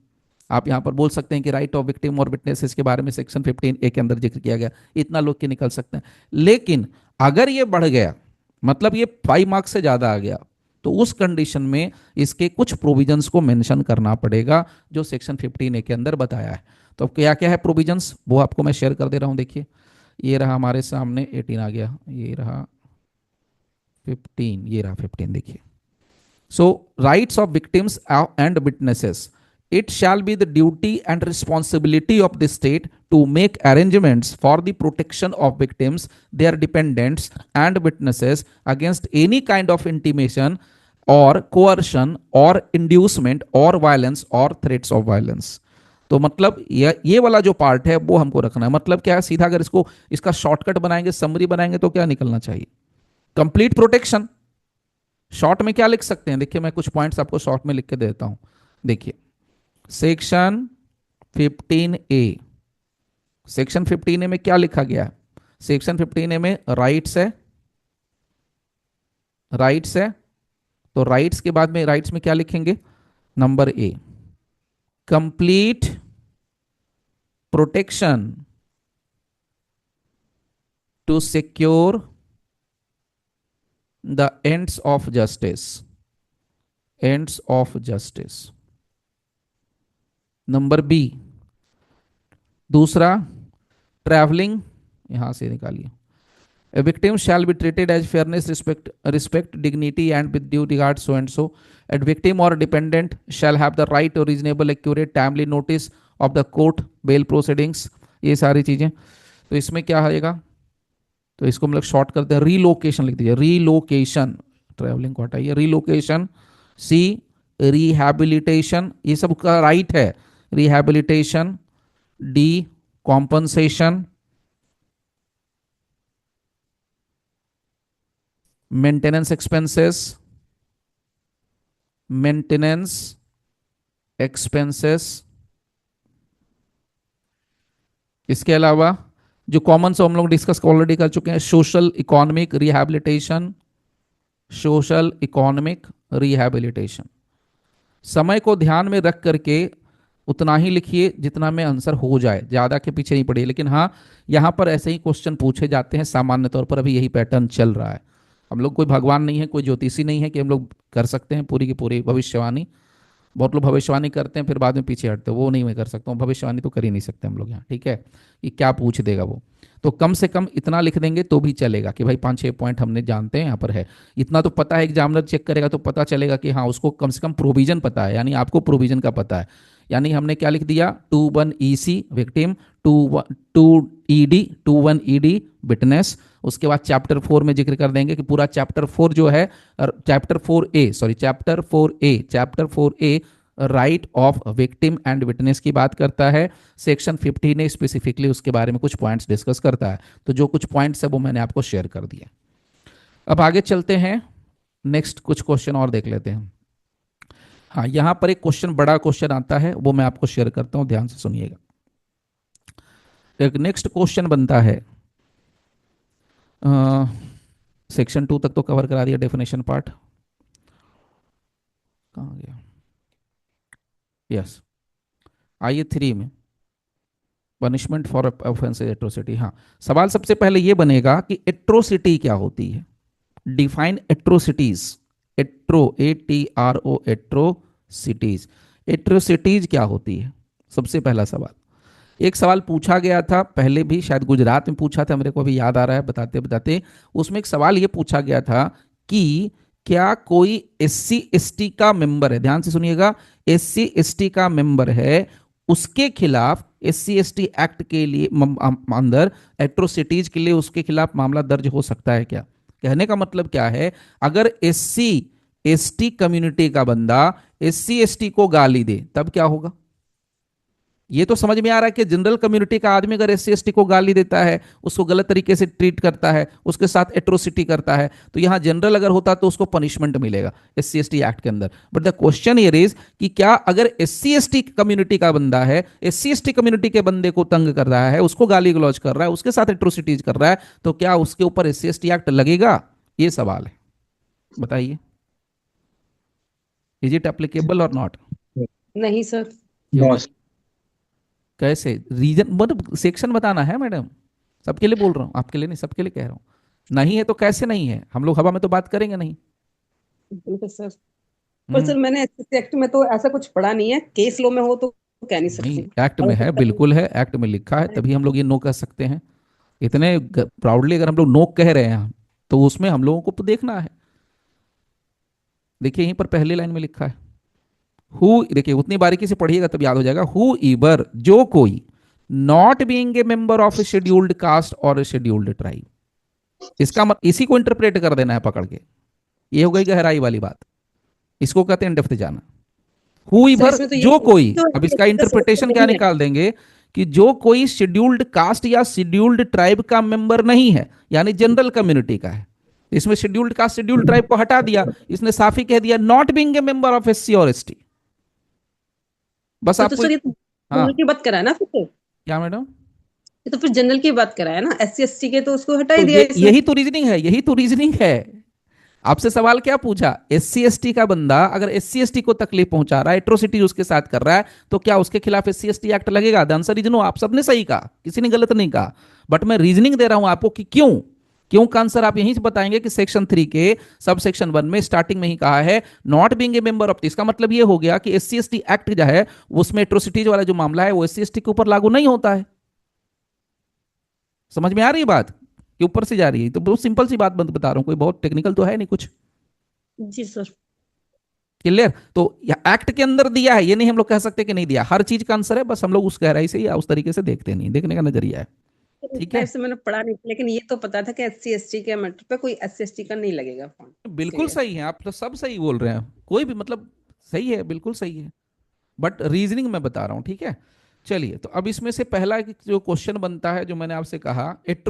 आप यहाँ पर बोल सकते हैं कि राइट ऑफ विक्टिम और विटनेसेस के बारे में सेक्शन 15A के अंदर जिक्र किया गया, इतना लोग के निकल सकते हैं। लेकिन अगर ये बढ़ गया, मतलब ये 5 मार्क्स से ज्यादा आ गया, तो उस कंडीशन में इसके कुछ प्रोविजंस को मेंशन करना पड़ेगा, जो सेक्शन 15A के अंदर बताया है। तो क्या क्या है प्रोविजंस, वो आपको मैं शेयर कर दे रहा हूं। देखिए, ये रहा हमारे सामने 18 आ गया, ये रहा 15, ये रहा 15, देखिए। So rights of victims and witnesses, it shall be the duty and responsibility of the state to make arrangements for the protection of victims, their dependents, and witnesses against any kind of intimidation or coercion or inducement or violence or threats of violence। तो मतलब ये वाला जो part है वो हमको रखना है। मतलब क्या है, सीधा अगर इसको इसका शॉर्टकट बनाएंगे, समरी बनाएंगे, तो क्या निकलना चाहिए, कंप्लीट प्रोटेक्शन। शॉर्ट में क्या लिख सकते हैं, देखिए मैं कुछ पॉइंट्स आपको शॉर्ट में लिख के देता हूं। देखिए, सेक्शन 15A, सेक्शन 15A में क्या लिखा गया है? सेक्शन 15A में राइट्स है, राइट्स है। तो राइट्स के बाद में, राइट्स में क्या लिखेंगे, number 1, complete protection to secure the ends of justice, ends of justice. Number 2, दूसरा, ट्रैवलिंग, यहां से निकालिए, a victim shall be treated as fairness, respect, dignity, and with due regard, so and so. A victim or dependent shall have the right to reasonable, accurate, timely notice of the court bail proceedings। ये सारी चीजें। तो इसमें क्या आएगा, तो इसको हम लोग शॉर्ट करते हैं, रीलोकेशन लिख दीजिए, रीलोकेशन, ट्रैवलिंग को हटाइए, रीलोकेशन। सी, रिहैबिलिटेशन, ये सब का राइट है, rehabilitation. D, compensation, maintenance expenses, maintenance expenses. इसके अलावा जो कॉमन से हम लोग डिस्कस ऑलरेडी कर चुके हैं, social economic rehabilitation, social economic rehabilitation. समय को ध्यान में रख करके उतना ही लिखिए जितना में आंसर हो जाए, ज्यादा के पीछे नहीं पड़िए। लेकिन हाँ, यहाँ पर ऐसे ही क्वेश्चन पूछे जाते हैं सामान्य तौर पर, अभी यही पैटर्न चल रहा है। हम लोग कोई भगवान नहीं है, कोई ज्योतिषी नहीं है कि हम लोग कर सकते हैं पूरी की पूरी भविष्यवाणी। बहुत लोग भविष्यवाणी करते हैं फिर बाद में पीछे हटते हैं, वो नहीं मैं कर सकता हूँ, भविष्यवाणी तो कर ही नहीं सकते हम लोग यहाँ। ठीक है, कि क्या पूछ देगा वो। तो कम से कम इतना लिख देंगे तो भी चलेगा कि भाई 5-6 पॉइंट हमने जानते हैं यहाँ पर है, इतना तो पता है। एग्जामिनर चेक करेगा तो पता चलेगा कि हाँ उसको कम से कम प्रोविजन पता है, यानी आपको प्रोविजन का पता है। यानी हमने क्या लिख दिया, 21 EC विक्टिम, 21 ED विटनेस। उसके बाद चैप्टर 4 में जिक्र कर देंगे कि पूरा चैप्टर 4 जो है, chapter 4A right of victim and witness की बात करता है। सेक्शन 15 स्पेसिफिकली उसके बारे में कुछ पॉइंट्स डिस्कस करता है। तो जो कुछ पॉइंट्स है वो मैंने आपको शेयर कर दिया। अब आगे चलते हैं, नेक्स्ट कुछ क्वेश्चन और देख लेते हैं। हाँ, यहां पर एक क्वेश्चन, बड़ा क्वेश्चन आता है, वो मैं आपको शेयर करता हूं, ध्यान से सुनिएगा। एक नेक्स्ट क्वेश्चन बनता है, सेक्शन 2 तक तो कवर करा दिया, डेफिनेशन पार्ट कहाँ गया, यस। आइए 3 में, पनिशमेंट फॉर ऑफेंस एट्रोसिटी। हाँ, सवाल सबसे पहले ये बनेगा कि एट्रोसिटी क्या होती है। Define atrocities. ATRO, atrocities. Atrocities क्या होती है, सबसे पहला सवाल। एक सवाल पूछा गया था पहले भी, शायद गुजरात में पूछा था, मेरे को अभी याद आ रहा है बताते बताते। उसमें एक सवाल ये पूछा गया था कि क्या कोई SC ST का मेंबर है, ध्यान से सुनिएगा, SC ST का मेंबर है, उसके खिलाफ SC ST एक्ट के लिए अंदर एट्रोसिटीज के लिए उसके खिलाफ मामला दर्ज हो सकता है क्या। कहने का मतलब क्या है, अगर SC ST कम्युनिटी का बंदा SC ST को गाली दे तब क्या होगा। ये तो समझ में आ रहा है कि जनरल कम्युनिटी का आदमी अगर SC ST को गाली देता है, उसको गलत तरीके से ट्रीट करता है, उसके साथ एट्रोसिटी करता है, तो यहां जनरल अगर होता तो उसको पनिशमेंट मिलेगा SC ST एक्ट के अंदर। But the question here is कि क्या अगर SC ST कम्युनिटी का बंदा है, SC ST कम्युनिटी के बंदे को तंग कर रहा है, उसको गाली गलौज कर रहा है, उसके साथ एट्रोसिटीज कर रहा है, तो क्या उसके ऊपर SC ST एक्ट लगेगा, ये सवाल है। बताइए, इज इट एप्लीकेबल और नॉट। नहीं सर। क्यों नो। नहीं, कैसे, रीजन मतलब सेक्शन बताना है मैडम, सबके लिए बोल रहा हूँ, आपके लिए नहीं, सबके लिए कह रहा हूँ। नहीं है तो कैसे नहीं है, हम लोग हवा में तो बात करेंगे नहीं। बिल्कुल सर। पर हम्म। सर मैंने एसएससी एक्ट में तो ऐसा कुछ पढ़ा नहीं है, केस लॉ में हो तो कह नहीं नहीं, सकते। एक्ट और में हो है, सकता बिल्कुल है, एक्ट में लिखा है, है। तभी हम लोग ये नो कह सकते हैं। इतने प्राउडली अगर हम लोग नो कह रहे हैं तो उसमें हम लोगों को तो देखना है। देखिए यहीं पर पहली लाइन में लिखा है, हु, देखिए उतनी बारीकी से पढ़िएगा तब याद हो जाएगा। हु ईबर, जो कोई, not being a member of a scheduled caste और ए शेड्यूल्ड ट्राइब, इसका इसी को इंटरप्रेट कर देना है पकड़ के। ये हो गई गहराई वाली बात, इसको कहते हैं डेप्थ जाना। हुई सर भर, इसमें तो जो ये कोई, जो अब इसका SC का सदस्य इंटरप्रिटेशन क्या नहीं है। निकाल देंगे कि जो कोई शेड्यूल्ड कास्ट या शेड्यूल्ड ट्राइब का मेंबर नहीं है, यानी जनरल कम्युनिटी का है। इसमें शेड्यूल्ड कास्ट शेड्यूल्ड ट्राइब को हटा दिया, इसने साफ ही कह दिया not being a member of SC और ST। बस तो आपको सर ये तो हाँ, जनरल की बात करा है ना फिर तो। क्या मैडम। ये तो फिर जनरल की बात करा है ना, SC ST के तो उसको हटा ही तो दिया ये इसने। यही तो रीजनिंग है, यही तो रीजनिंग है। आपसे सवाल क्या पूछा, SC ST का बंदा अगर SC ST को तकलीफ पहुंचा रहा है, एट्रोसिटी उसके साथ कर रहा है, तो क्या उसके खिलाफ SC ST एक्ट लगेगा। The answer is no. आप सबने सही कहा, किसी ने गलत नहीं कहा, बट मैं रीजनिंग दे रहा हूं आपको कि क्यों। क्यों का आंसर आप यहीं से बताएंगे कि सेक्शन 3 के सब सेक्शन 1 में स्टार्टिंग में ही कहा है not being a member of. इसका मतलब ये हो गया कि SC ST एक्ट जो है उसमें एट्रोसिटीज वाला जो मामला है वो SC ST के ऊपर लागू नहीं होता है। समझ में आ रही है बात कि ऊपर से जा रही है, तो बहुत सिंपल सी बात बता रहा हूं, कोई बहुत टेक्निकल तो है नहीं कुछ। जी सर। क्लियर। तो एक्ट के अंदर दिया है, ये नहीं हम लोग कह सकते कि नहीं दिया, हर चीज का आंसर है, बस हम लोग उस गहराई से या उस तरीके से देखते नहीं, देखने का नजरिया है। ठीक है, टाइप से मैंने पढ़ा नहीं, लेकिन ये तो पता था कि SC ST के मैटर पे कोई SC ST का नहीं लगेगा फॉर्म। बिल्कुल इसलिए सही है, आप तो सब सही बोल रहे हैं, कोई भी मतलब सही है, बिल्कुल सही है, बट रीजनिंग मैं बता रहा हूं। ठीक है, चलिए, तो अब इसमें से पहला जो क्वेश्चन बनता है जो मैंने आपसे कहा,